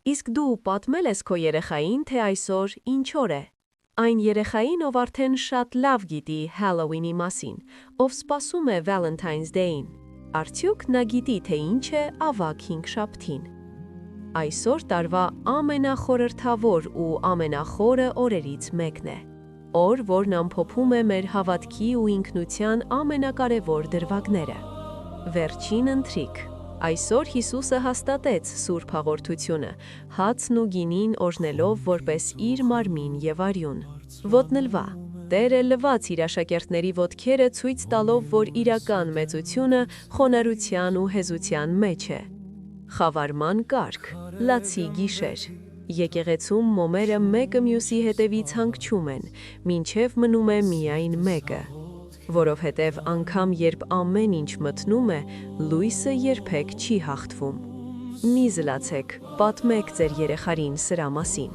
Իսկ դու պատմել ես քո երեխային, թե այսօր ինչ օր է։ Այն երեխային, ով արդեն շատ լավ գիտի Halloween-ի մասին, ով սպասում է Valentine's Day-ին։ Արդյոք նա գիտի, թե ինչ է ավագ հինգշաբթին։ Այսօր տարվա ամենախորհրդավոր ու ամենախորը օրերից մեկն է։ Օր, որն ամփոփում է մեր հավատքի ու ինքնության ամենակարևոր դրվագները։ Վերջին ընթրիք։ Այսօր Հիսուսը հաստատեց Սուրբ Հաղորդությունը, հացն ու գինին օրհնելով որպես իր մարմին եւ արյուն։ Ոտնլվա։ Տերը լվաց իր աշակերտների ոտքերը ցույց տալով, որ իրական մեծությունը խոնարհության ու հեզության մեջ է։ Խավարման կարգ, լացի գիշեր։ Եկեղեցում մոմերը մեկը մյուսի հետևից հանգչում են, մինչև մնում է միայն մեկը։ Որովհետև անգամ երբ ամեն ինչ մթնում է, լույսը երբեք չի հաղթվում։ Մի զլացեք, պատմեք ձեր երեխային սրա մասին։